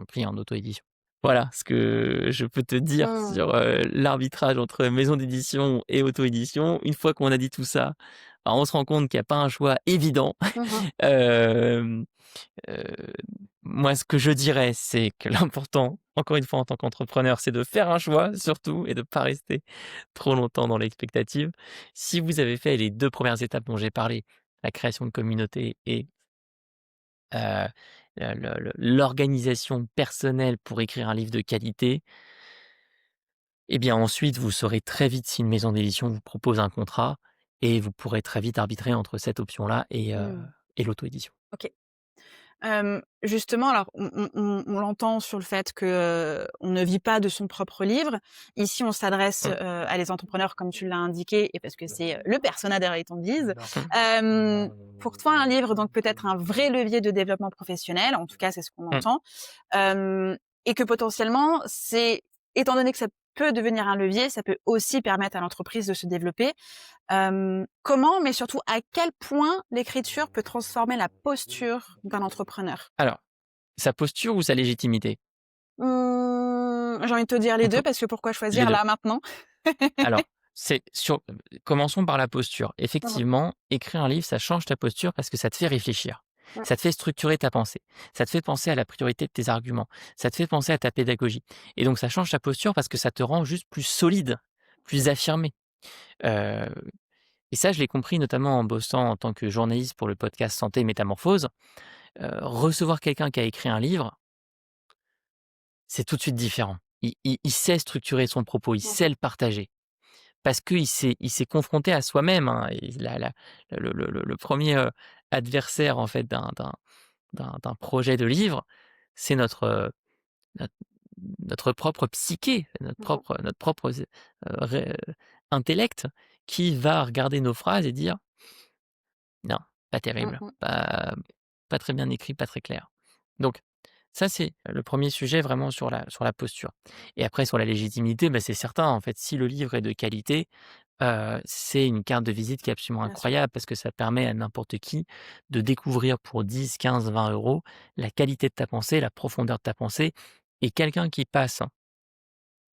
prix en auto-édition. Voilà ce que je peux te dire Mmh. sur, l'arbitrage entre maison d'édition et auto-édition. Une fois qu'on a dit tout ça, on se rend compte qu'il y a pas un choix évident. Mmh. Hem, heu, Moi, ce que je dirais, c'est que l'important, encore une fois en tant qu'entrepreneur, c'est de faire un choix surtout et de pas rester trop longtemps dans l'expectative. Si vous avez fait les 2 premières étapes dont j'ai parlé, la création de communauté et heu, l'organisation personnelle pour écrire un livre de qualité, eh bien ensuite vous saurez très vite si une maison d'édition vous propose un contrat et vous pourrez très vite arbitrer entre cette option-là Mmh. et l'auto-édition. OK. Justement, alors on l'entend sur le fait que, on ne vit pas de son propre livre. Ici, on s'adresse, Mmh. à des entrepreneurs comme tu l'as indiqué et parce que c'est, le persona derrière ton bise. Mmh. Pour toi, un livre, donc peut-être un vrai levier de développement professionnel, en tout cas, c'est ce qu'on Mmh. entend, et que potentiellement, c'est étant donné que ça peut devenir un levier, ça peut aussi permettre à l'entreprise de se développer. Comment, mais surtout à quel point l'écriture peut transformer la posture d'un entrepreneur? Alors, sa posture ou sa légitimité? J'ai envie de te dire On les 2 peut parce que pourquoi les choisir 2. là maintenant? Alors, c'est sur commençons par la posture. Mmh mh. Effectivement, écrire un livre, ça change ta posture parce que ça te fait réfléchir. Mmh. Ça te fait structurer ta pensée. Ça te fait penser à la priorité de tes arguments. Ça te fait penser à ta pédagogie. Et donc, ça change ta posture parce que ça te rend juste plus solide, plus affirmé. Heu et ça, je l'ai compris notamment en bossant en tant que journaliste pour le podcast Santé Métamorphose. Recevoir quelqu'un qui a écrit un livre, c'est tout de suite différent. Il sait structurer son propos, il Mmh. sait le partager. Parce qu'il s'est confronté à soi-même, et le 1er, adversaire en fait d'un projet de livre, c'est notre notre propre psyché, Mmh mh. notre propre ré intellect qui va regarder nos phrases et dire: «Non, pas Mmh terrible, mh. pas très bien écrit, pas très clair. Donc ça, c'est le premier sujet vraiment sur la posture. Et après sur la légitimité, bah, c'est certain en fait, si le livre est de qualité, c'est une carte de visite qui est absolument Bien sûr. incroyable parce que ça permet à n'importe qui de découvrir pour 10, 15, 20 € la qualité de ta pensée, la profondeur de ta pensée et quelqu'un qui passe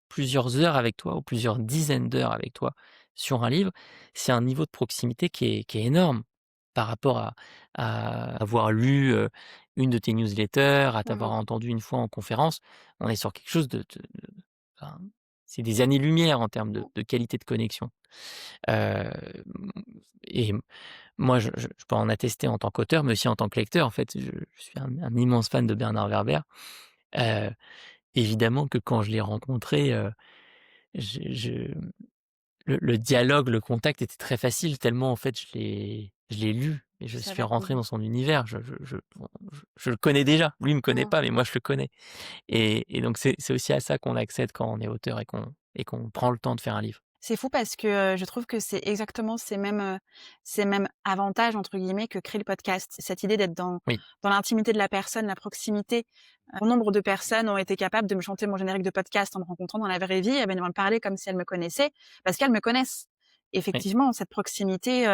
plusieurs heures avec toi ou plusieurs dizaines d'heures avec toi sur un livre, c'est un niveau de proximité qui est énorme par rapport à avoir lu, une de tes newsletters, à Mmh. t'avoir entendu une fois en conférence. On est sur quelque chose enfin, c'est des années-lumière en termes de qualité de connexion. Hem et moi, je peux en attester en tant qu'auteur, mais aussi en tant que lecteur. En fait, je suis un immense fan de Bernard Werber. Heu, évidemment que quand je l'ai rencontré, je le dialogue, le contact était très facile tellement en fait je l'ai lu et je Tu suis savais. rentré Mmh. dans son univers. Je le connais déjà. Lui, il me connaît Mmh. pas, mais moi je le connais et donc c'est aussi à ça qu'on accède quand on est auteur et qu'on prend le temps de faire un livre. C'est fou parce que, je trouve que c'est exactement ces mêmes «avantages» entre guillemets que crée le podcast. Cette idée d'être Oui, dans l'intimité de la personne, la proximité. Bon nombre de personnes ont été capables de me chanter mon générique de podcast en me rencontrant dans la vraie vie et ben, de me parler comme si elles me connaissaient, parce qu'elles me connaissent. oui. Effectivement, cette proximité,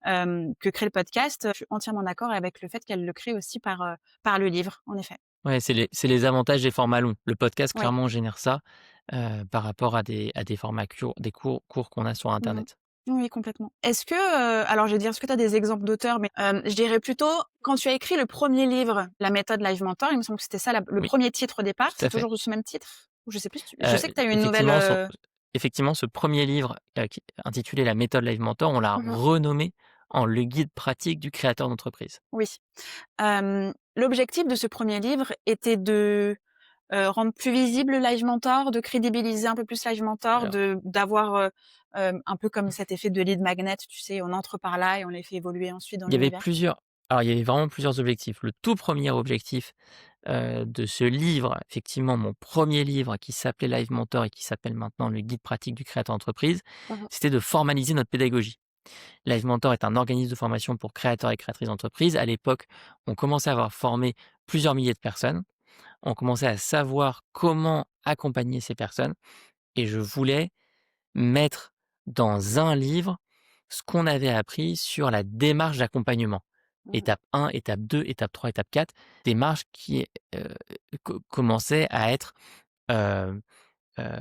que crée le podcast, je suis entièrement d'accord avec le fait qu'elle le crée aussi par le livre, en effet. Ouais, c'est les avantages des formats longs. Le podcast Oui. clairement génère ça, par rapport à des formats des cours qu'on a sur Mmh. internet. Oui, complètement. Est-ce que, alors je vais dire, est-ce que tu as des exemples d'auteurs? Mais, je dirais plutôt quand tu as écrit le premier livre, La méthode Live Mentor, il me semble que c'était ça la le Oui, premier titre au départ, tout c'est à fait. toujours ce même titre? Ou je sais plus si tu je sais que tu as eu une nouvelle, Effectivement, ce premier livre, qui intitulé La méthode Live Mentor, on l'a mmh renommé en Le guide pratique du créateur d'entreprise. oui. L'objectif de ce premier livre était de, rendre plus visible Live Mentor, de crédibiliser un peu plus Live Mentor, Alors, de d'avoir, un peu comme cet effet de lead magnet, tu sais? On entre par là et on les fait évoluer ensuite dans il y avait l'univers. plusieurs il y avait vraiment plusieurs objectifs. Le tout premier objectif, de ce livre, effectivement, mon premier livre qui s'appelait Live Mentor et qui s'appelle maintenant Le guide pratique du créateur d'entreprise, Mmh. c'était de formaliser notre pédagogie. Live Mentor est un organisme de formation pour créateurs et créatrices d'entreprise. À l'époque, on commençait à avoir formé plusieurs milliers de personnes. On commençait à savoir comment accompagner ces personnes et je voulais mettre dans un livre ce qu'on avait appris sur la démarche d'accompagnement. Mmh. Étape 1, étape 2, étape 3, étape 4, démarche qui, commençait à être, heu heu,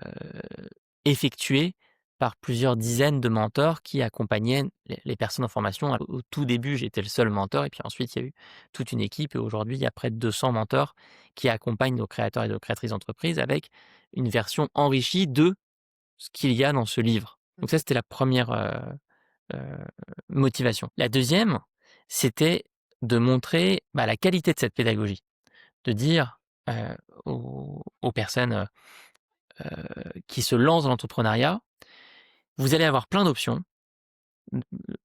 effectuée par plusieurs dizaines de mentors qui accompagnaient les personnes en formation. Au tout début, j'étais le seul mentor et puis ensuite il y a eu toute une équipe et aujourd'hui, il y a près de 200 mentors qui accompagnent nos créateurs et nos créatrices d'entreprise avec une version enrichie de ce qu'il y a dans ce livre. Donc ça, c'était la première motivation. La deuxième, c'était de montrer, bah, la qualité de cette pédagogie. De dire, aux personnes, qui se lancent dans l'entrepreneuriat: «Vous allez avoir plein d'options,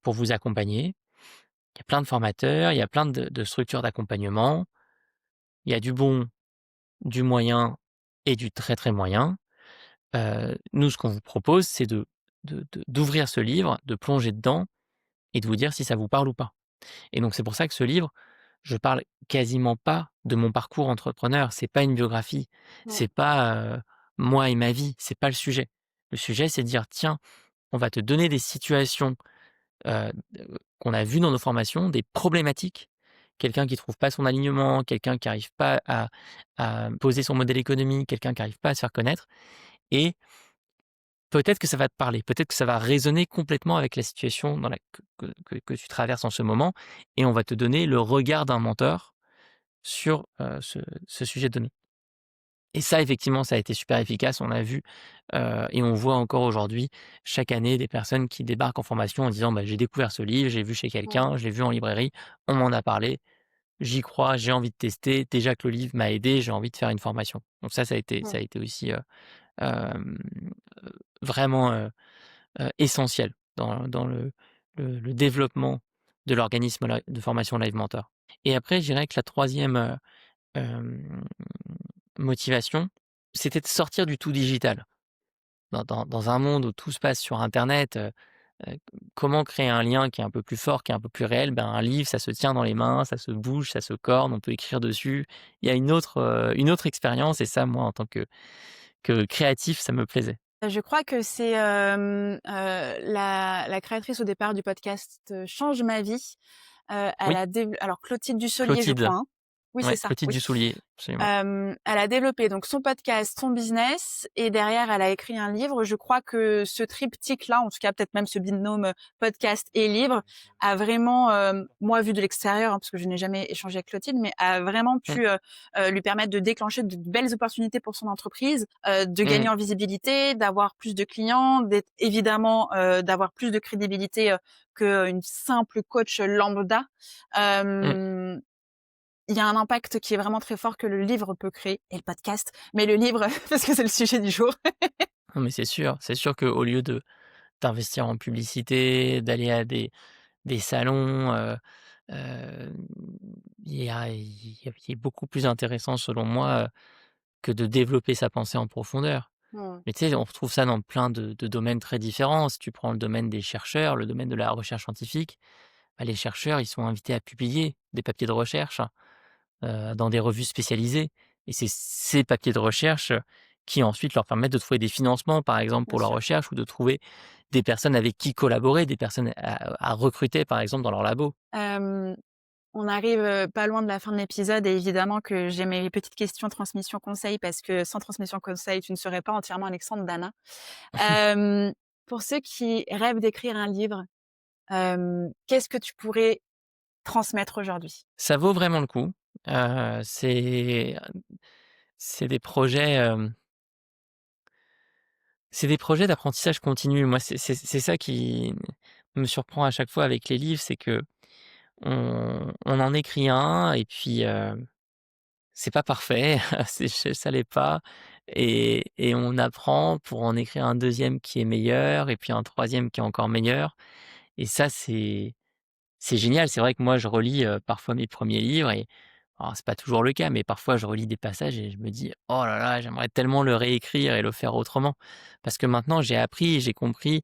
pour vous accompagner. Il y a plein de formateurs, il y a plein de structures d'accompagnement. Il y a du bon, du moyen et du très, très moyen. Nous, ce qu'on vous propose, c'est d'ouvrir ce livre, de plonger dedans et de vous dire si ça vous parle ou pas». Et donc c'est pour ça que ce livre, je parle quasiment pas de mon parcours entrepreneur. C'est pas une biographie, Mmh. c'est pas, moi et ma vie, c'est pas le sujet. Le sujet, c'est de dire: «Tiens, on va te donner des situations, qu'on a vues dans nos formations, des problématiques». Quelqu'un qui trouve pas son alignement, quelqu'un qui arrive pas à poser son modèle économique, quelqu'un qui arrive pas à se faire connaître et peut-être que ça va te parler, peut-être que ça va résonner complètement avec la situation dans la que tu traverses en ce moment et on va te donner le regard d'un mentor sur, ce sujet donné. Et ça, effectivement, ça a été super efficace. On a vu, et on voit encore aujourd'hui, chaque année, des personnes qui débarquent en formation en disant: «Bah, j'ai découvert ce livre, j'ai vu chez Mmh. quelqu'un, je l'ai vu en librairie, on m'en a parlé, j'y crois, j'ai envie de tester. Déjà que le livre m'a aidé, j'ai envie de faire une formation». Donc ça a été Mmh. ça a été aussi, hem, vraiment, essentiel dans le développement de l'organisme de formation Live Mentor. Et après, je dirais que la troisième motivation, c'était de sortir du tout digital. Dans un monde où tout se passe sur internet, Heu, comment créer un lien qui est un peu plus fort, qui est un peu plus réel? Ben, un livre, ça se tient dans les mains, ça se bouge, ça se corne, on peut écrire dessus. Il y a une autre expérience et ça, moi, en tant que créatif, ça me plaisait. Je crois que c'est, la créatrice au départ du podcast, Change ma vie. Elle Oui, a dév alors Clotilde Dussolier, je Clotilde, crois, hein? Oui, c'est ouais, ça, Clotilde oui. Dussoulier, absolument. Elle a développé donc son podcast, son business et derrière elle a écrit un livre. Je crois que ce triptyque-là, en tout cas peut-être même ce binôme, podcast et livre, a vraiment, moi vu de l'extérieur, hein, parce que je n'ai jamais échangé avec Clotilde, mais a vraiment Mmh, pu, lui permettre de déclencher de belles opportunités pour son entreprise, de mmh, gagner en visibilité, d'avoir plus de clients, d'être évidemment, d'avoir plus de crédibilité, qu'une simple coach lambda. mmh. Hem Il y a un impact qui est vraiment très fort que le livre peut créer et le podcast, mais le livre parce que c'est le sujet du jour. Non, mais c'est sûr qu'au lieu de d'investir en publicité, d'aller à des salons, hem, il y a beaucoup plus intéressant selon moi, que de développer sa pensée en profondeur. Mmh. Mais tu sais, on retrouve ça dans plein de domaines très différents. Si tu prends le domaine des chercheurs, le domaine de la recherche scientifique, bah, les chercheurs, ils sont invités à publier des papiers de recherche, dans des revues spécialisées et c'est ces papiers de recherche, qui ensuite leur permettent de trouver des financements, par exemple, Bien pour leur sûr. recherche ou de trouver des personnes avec qui collaborer, des personnes à recruter, par exemple, dans leur labo. Hem, on arrive, pas loin de la fin de l'épisode et évidemment que j'ai mes petites questions transmission conseil parce que sans transmission conseil, tu ne serais pas entièrement Alexandre Dana. Hem, pour ceux qui rêvent d'écrire un livre, qu'est-ce que tu pourrais transmettre aujourd'hui? Ça vaut vraiment le coup. Heu, c'est, c'est des projets, c'est des projets d'apprentissage continu. Moi, c'est ça qui me surprend à chaque fois avec les livres, c'est que on en écrit un et puis, c'est pas parfait, ça l'est pas et on apprend pour en écrire un deuxième qui est meilleur et puis un troisième qui est encore meilleur et ça, c'est génial. C'est vrai que moi, je relis, parfois mes premiers livres et alors c'est pas toujours le cas, mais parfois je relis des passages et je me dis: «Oh là là, j'aimerais tellement le réécrire et le faire autrement». Parce que maintenant j'ai appris, j'ai compris,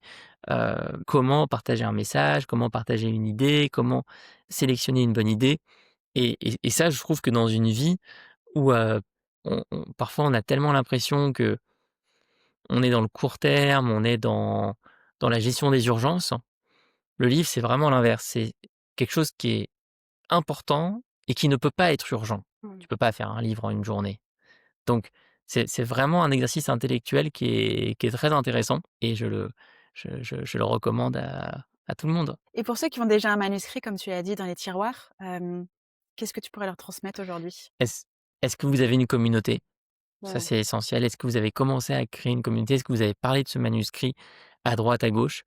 comment partager un message, comment partager une idée, comment sélectionner une bonne idée et ça, je trouve que dans une vie où, on parfois on a tellement l'impression que on est dans le court terme, on est dans la gestion des urgences. Le livre, c'est vraiment l'inverse. C'est quelque chose qui est important et qui ne peut pas être urgent. Mmh. Tu peux pas faire un livre en une journée. Donc c'est vraiment un exercice intellectuel qui est très intéressant et je le recommande à tout le monde. Et pour ceux qui ont déjà un manuscrit, comme tu l'as dit, dans les tiroirs, qu'est-ce que tu pourrais leur transmettre aujourd'hui? Est-ce est-ce que vous avez une communauté? Ça, Mmh. c'est essentiel. Est-ce que vous avez commencé à créer une communauté? Est-ce que vous avez parlé de ce manuscrit à droite, à gauche?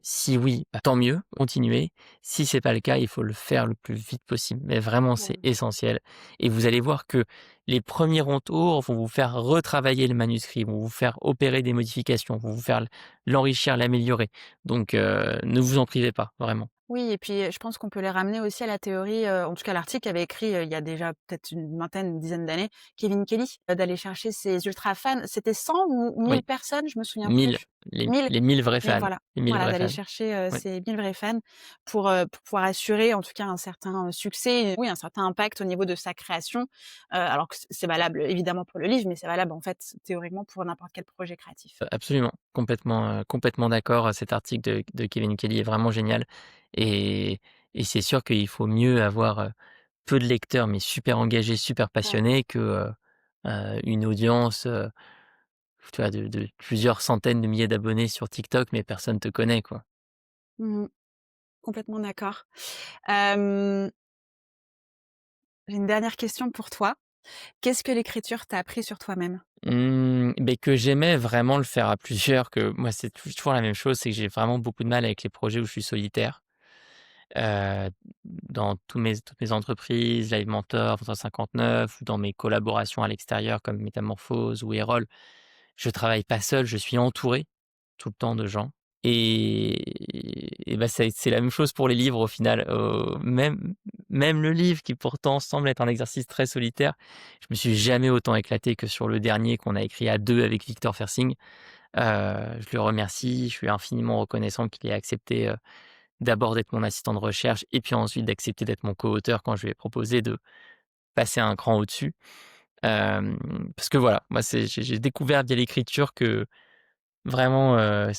Si oui, bah, tant mieux, continuez. Si c'est pas le cas, il faut le faire le plus vite possible. Mais vraiment, c'est Mmh. essentiel et vous allez voir que les premiers retours vont vous faire retravailler le manuscrit, vont vous faire opérer des modifications, vont vous faire l'enrichir, l'améliorer. Donc ne vous en privez pas, vraiment. Oui et puis, je pense qu'on peut les ramener aussi à la théorie, en tout cas l'article qu'avait écrit, il y a déjà peut-être une vingtaine, une dizaine d'années, Kevin Kelly, d'aller chercher ses ultra fans. C'était 100 ou 1000 Oui, personnes? Je me souviens 1000, plus. 1000? les 1000 vrais 1000 fans, voilà. les 1000 Voilà, vrais d'aller fans. chercher, Oui, ces 1000 vrais fans pour pouvoir assurer en tout cas un certain, succès, oui, un certain impact au niveau de sa création. Alors que c'est valable évidemment pour le livre, mais c'est valable en fait théoriquement pour n'importe quel projet créatif. absolument, complètement, complètement d'accord. Cet article de Kevin Kelly est vraiment génial et et c'est sûr qu'il faut mieux avoir, peu de lecteurs, mais super engagés, super Ouais. passionnés que, une audience, tu vois, de plusieurs centaines de milliers d'abonnés sur TikTok, mais personne te connaît, quoi. Mmh. Complètement d'accord. Hem, j'ai une dernière question pour toi. Qu'est-ce que l'écriture t'a appris sur toi-même? Beh, que j'aimais vraiment le faire à plusieurs, que moi, c'est toujours la même chose, c'est que j'ai vraiment beaucoup de mal avec les projets où je suis solitaire. Dans toutes mes entreprises, Live Mentor, Mentor 59 ou dans mes collaborations à l'extérieur comme Métamorphose ou Erol, je travaille pas seul, je suis entouré tout le temps de gens et bah, c'est la même chose pour les livres au final, même le livre qui pourtant semble être un exercice très solitaire, je me suis jamais autant éclaté que sur le dernier qu'on a écrit à 2 avec Victor Fersing. Je le remercie, je suis infiniment reconnaissant qu'il ait accepté, d'abord d'être mon assistant de recherche et puis ensuite d'accepter d'être mon co-auteur quand je lui ai proposé de passer un cran au-dessus. Parce que voilà, moi j'ai découvert via l'écriture que vraiment,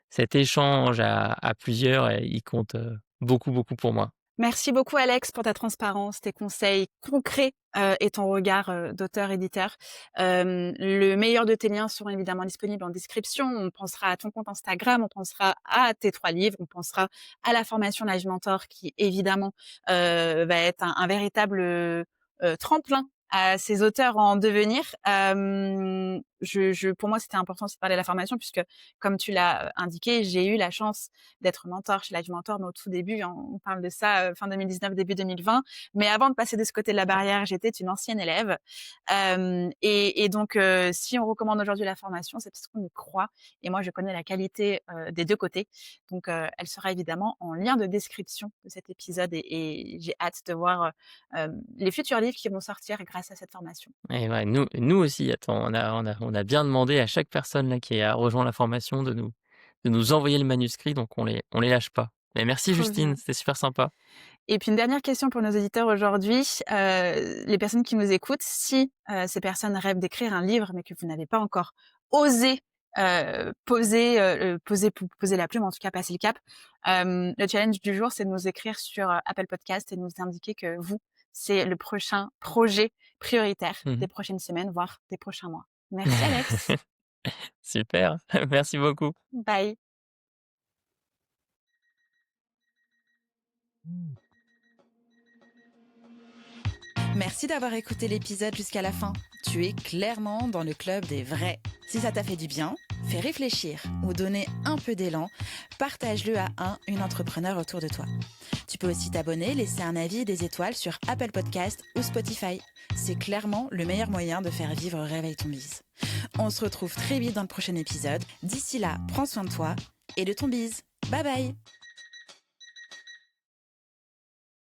cet échange à plusieurs, il compte, beaucoup, beaucoup pour moi. Merci beaucoup Alex pour ta transparence, tes conseils concrets, et ton regard, d'auteur-éditeur. Le meilleur de tes liens seront évidemment disponibles en description. On pensera à ton compte Instagram, on pensera à tes 3 livres, on pensera à la formation L'Age Mentor qui évidemment, va être un véritable, tremplin à ces auteurs en devenir. Pour moi, c'était important aussi de parler de la formation puisque comme tu l'as, indiqué, j'ai eu la chance d'être mentor chez L'Age Mentor, mais au tout début, hein, on parle de ça, fin 2019, début 2020. Mais avant de passer de ce côté de la barrière, j'étais une ancienne élève. Et donc, si on recommande aujourd'hui la formation, c'est parce qu'on y croit. Et moi, je connais la qualité des 2 côtés. Donc, elle sera évidemment en lien de description de cet épisode et j'ai hâte de voir les futurs livres qui vont sortir grâce à cette formation. Et ouais, nous aussi, attends, on a bien demandé à chaque personne là qui a rejoint la formation de nous envoyer le manuscrit, donc on les lâche pas. Mais merci Trop Justine, bien. c'était super sympa. Et puis une dernière question pour nos auditeurs aujourd'hui, les personnes qui nous écoutent, si, ces personnes rêvent d'écrire un livre, mais que vous n'avez pas encore osé, poser la plume, en tout cas passer le cap, le challenge du jour, c'est de nous écrire sur, Apple Podcast et de nous indiquer que vous, c'est le prochain projet prioritaire Mmh. des prochaines semaines, voire des prochains mois. Merci Alex. Super, merci beaucoup. Bye. Merci d'avoir écouté l'épisode jusqu'à la fin. Tu es clairement dans le club des vrais. Si ça t'a fait du bien, fait réfléchir ou donner un peu d'élan, partage-le à une entrepreneur autour de toi. Tu peux aussi t'abonner, laisser un avis et des étoiles sur Apple Podcast ou Spotify. C'est clairement le meilleur moyen de faire vivre Réveille ton bise. On se retrouve très vite dans le prochain épisode. D'ici là, prends soin de toi et de ton bise. Bye bye!